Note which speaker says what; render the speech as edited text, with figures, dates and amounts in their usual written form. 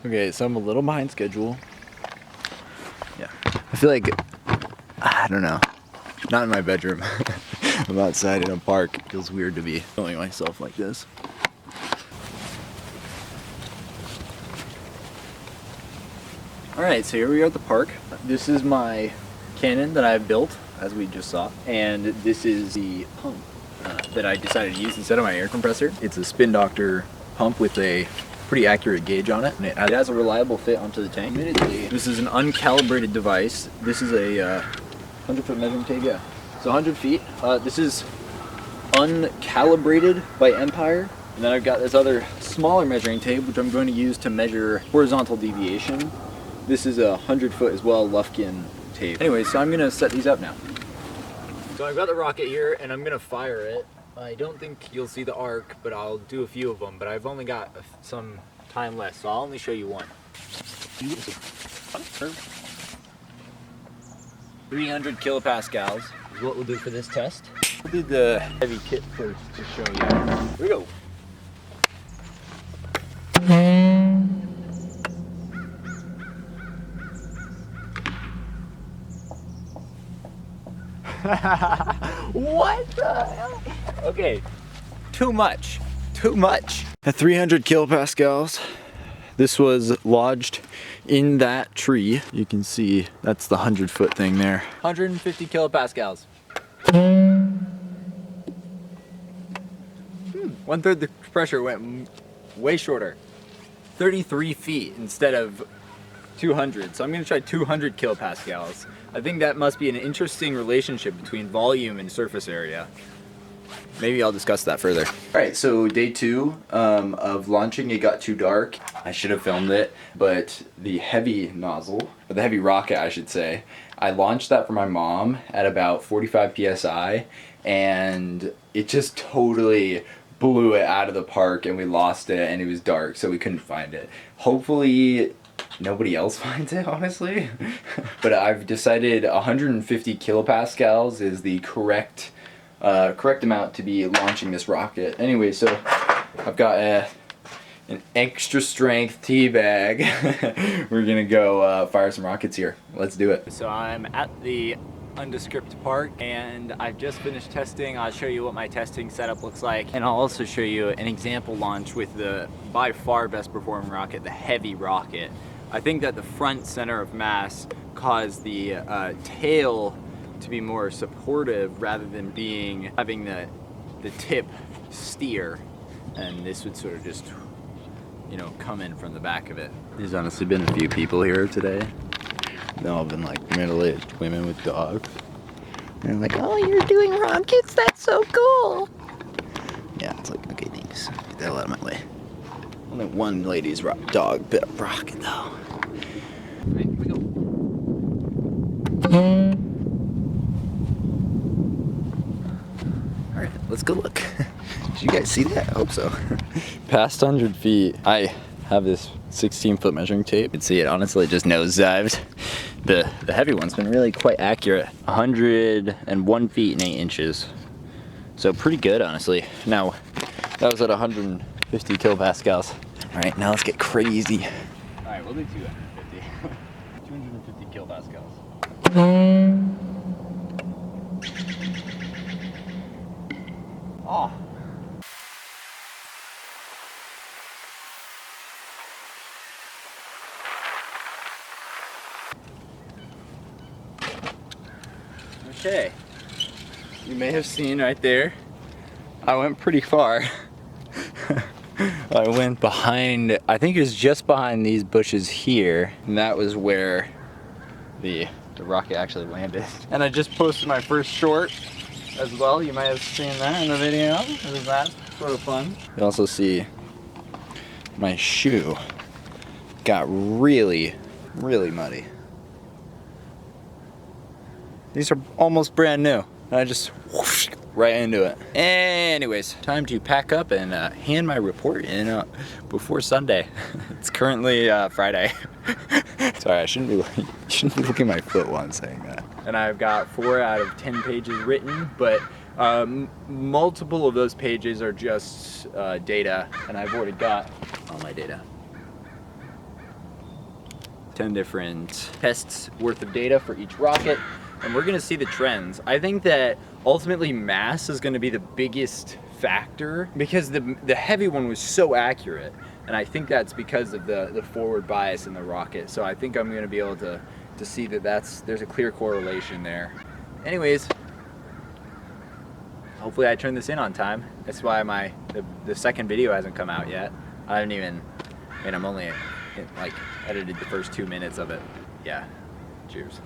Speaker 1: Okay, so I'm a little behind schedule. Yeah, I feel like, I don't know, not in my bedroom. I'm outside in a park. It feels weird to be filming myself like this. Alright, so here we are at the park. This is my cannon that I built, as we just saw, and this is the pump that I decided to use instead of my air compressor. It's a Spin Doctor pump with a pretty accurate gauge on it, and it has a reliable fit onto the tank. Admittedly, this is an uncalibrated device. This is a 100-foot measuring tape, yeah. So 100 feet. This is uncalibrated by Empire. And then I've got this other smaller measuring tape, which I'm going to use to measure horizontal deviation. This is a 100-foot as well, Lufkin tape. Anyway, so I'm gonna set these up now. So I've got the rocket here, and I'm gonna fire it. I don't think you'll see the arc, but I'll do a few of them. But I've only got some time left, so I'll only show you one. 300 kilopascals is what we'll do for this test. We'll do the heavy kit first to show you. Here we go. What the hell? Okay, too much. At 300 kilopascals, this was lodged in that tree. You can see that's the 100-foot thing there. 150 kilopascals. 1/3 the pressure went way shorter. 33 feet instead of 200. So I'm gonna try 200 kilopascals. I think that must be an interesting relationship between volume and surface area. Maybe I'll discuss that further. Alright, so day 2 of launching, it got too dark. I should have filmed it, but the heavy nozzle, or the heavy rocket I should say, I launched that for my mom at about 45 PSI, and it just totally blew it out of the park, and we lost it, and it was dark, so we couldn't find it. Hopefully nobody else finds it, honestly. But I've decided 150 kilopascals is the correct amount to be launching this rocket. Anyway, so I've got an extra strength tea bag. We're gonna go fire some rockets here. Let's do it. So I'm at the undescript park, and I've just finished testing. I'll show you what my testing setup looks like, and I'll also show you an example launch with the by far best performing rocket, the heavy rocket. I think that the front center of mass caused the tail to be more supportive rather than having the tip steer, and this would sort of just, you know, come in from the back of it. There's honestly been a few people here today. They've all been like middle-aged women with dogs. And they're like, oh, you're doing rockets? That's so cool. Yeah, it's like, okay, thanks. Get the hell out of my way. Only one lady's dog bit a rocket though. Alright, here we go. Alright, let's go look. Did you guys see that? I hope so. Past 100 feet, I have this 16-foot measuring tape. You can see it honestly just nosedived. The heavy one's been really quite accurate. 101 feet and 8 inches. So pretty good, honestly. Now, that was at 150 kilopascals. All right, now let's get crazy. All right, we'll do 250. 250 kilopascals. Oh. Okay, you may have seen right there, I went pretty far. I went behind, I think it was just behind these bushes here, and that was where the rocket actually landed. And I just posted my first short as well. You might have seen that in the video. It was that sort of fun. You also see my shoe got really, really muddy. These are almost brand new. And I just whoosh, right into it. Anyways, time to pack up and hand my report in before Sunday. It's currently Friday. Sorry, I shouldn't be looking at my foot while I'm saying that. And I've got 4 out of 10 pages written, but multiple of those pages are just data, and I've already got all my data. 10 different tests worth of data for each rocket, and we're gonna see the trends. I think that ultimately mass is gonna be the biggest factor because the heavy one was so accurate, and I think that's because of the forward bias in the rocket. So I think I'm gonna be able to see that there's a clear correlation there. Anyways, hopefully I turned this in on time. That's why the second video hasn't come out yet. I haven't even, I'm only like edited the first 2 minutes of it. Yeah, cheers.